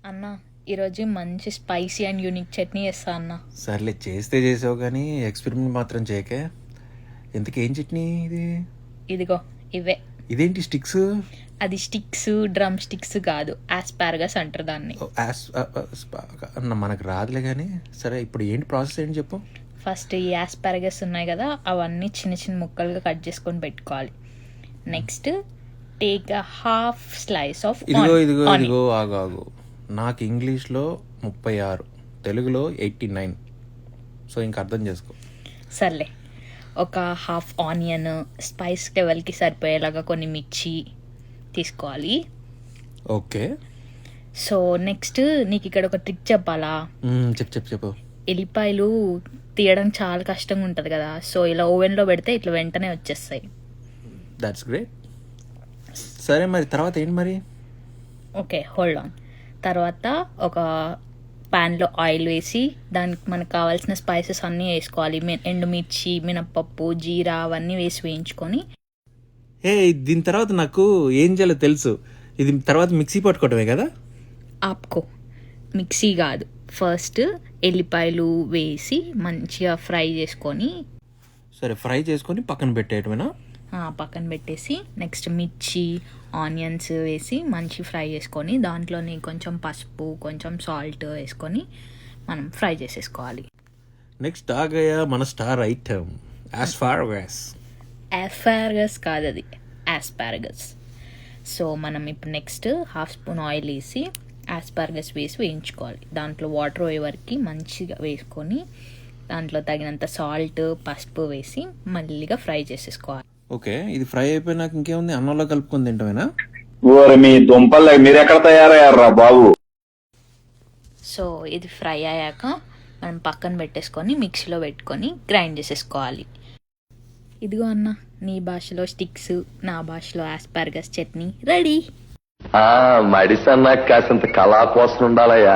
అన్న ఈరోజు మంచి స్పైసీ అండ్ యూనిక్ చట్నీ చేస్తా అన్న. సర్లే చేస్తే చేసావు కానీ ఎక్స్పెరిమెంట్ మాత్రం చేయకే. ఎందుకేం చట్నీ ఇది? ఇదిగో ఇవే. ఇదేంటి స్టిక్స్? అది స్టిక్స్, డ్రమ్ స్టిక్స్ కాదు, ఆస్పారగస్ అంటారు దాన్ని. మనకు రాదులే కానీ సరే, ఇప్పుడు ఏంటి ప్రాసెస్ ఏంటి చెప్పు. ఫస్ట్ ఈ ఆస్పారగస్ ఉన్నాయి కదా, అవన్నీ చిన్న చిన్న ముక్కలుగా కట్ చేసుకొని పెట్టుకోవాలి. Next take a half slice of ఇదిగో ఇదిగో ఇదిగో ఆగు ఆగు. నాకు ఇంగ్లీష్లో 36, తెలుగులో 89. సో ఇంక అర్థం చేసుకో. సర్లే, ఒక హాఫ్ ఆనియన్, స్పైస్ లెవెల్కి సరిపోయేలాగా కొన్ని మిర్చి తీసుకోవాలి. ఓకే. సో నెక్స్ట్ నీకు ఇక్కడ ఒక ట్రిక్ చెప్పాలా? చెప్పు. ఎల్లిపాయలు తీయడం చాలా కష్టంగా ఉంటుంది కదా, సో ఇలా ఓవెన్లో పెడితే ఇట్లా వెంటనే వచ్చేస్తాయి. That's great. సరే మరి తర్వాత ఏంటి మరి? Okay, hold on. తర్వాత ఒక ప్యాన్లో ఆయిల్ వేసి దానికి మనకు కావాల్సిన స్పైసెస్ అన్నీ వేసుకోవాలి. ఎండుమిర్చి, మినప్పప్పు, జీరా అవన్నీ వేసి వేయించుకొని. దీని తర్వాత నాకు ఏం చేయాలో తెలుసు. ఇది తర్వాత మిక్సీ పట్టుకోవటమే కదా? ఆపుకో, మిక్సీ కాదు. ఫస్ట్ ఎల్లిపాయలు వేసి మంచిగా ఫ్రై చేసుకొని. సరే, ఫ్రై చేసుకొని పక్కన పెట్టేయటమేనా? పక్కన పెట్టేసి నెక్స్ట్ మిర్చి, ఆనియన్స్ వేసి మంచి ఫ్రై చేసుకొని దాంట్లోనే కొంచెం పసుపు, కొంచెం సాల్ట్ వేసుకొని మనం ఫ్రై చేసేసుకోవాలి. నెక్స్ట్ ఆగయా మన స్టార్ ఐటమ్ ఆస్పారగస్. ఆస్పారగస్ కాదు, అది ఆస్పారగస్. సో మనం ఇప్పుడు నెక్స్ట్ హాఫ్ స్పూన్ ఆయిల్ వేసి ఆస్పారగస్ వేసి వేయించుకోవాలి. దాంట్లో వాటర్ పోయే వరకు మంచిగా వేసుకొని దాంట్లో తగినంత సాల్ట్, పసుపు వేసి మళ్ళీగా ఫ్రై చేసేసుకోవాలి. ఓకే, ఇది ఫ్రై అయిపోయినాక ఇంకేముంది? అన్నంలో కలుపుకొని తింటామేనా? మీ దుంపలు మీరు ఎక్కడ తయారయ్యారా బాబు? సో ఇది ఫ్రై అయ్యాక మనం పక్కన పెట్టేసుకొని మిక్సీలో పెట్టుకొని గ్రైండ్ చేసేసుకోవాలి. ఇదిగో అన్న, నీ భాషలో స్టిక్స్, నా భాషలో ఆస్పారగస్ చట్నీ రెడీ. మడిసన్నా కాసింత కళా కోసం ఉండాలయ్యా.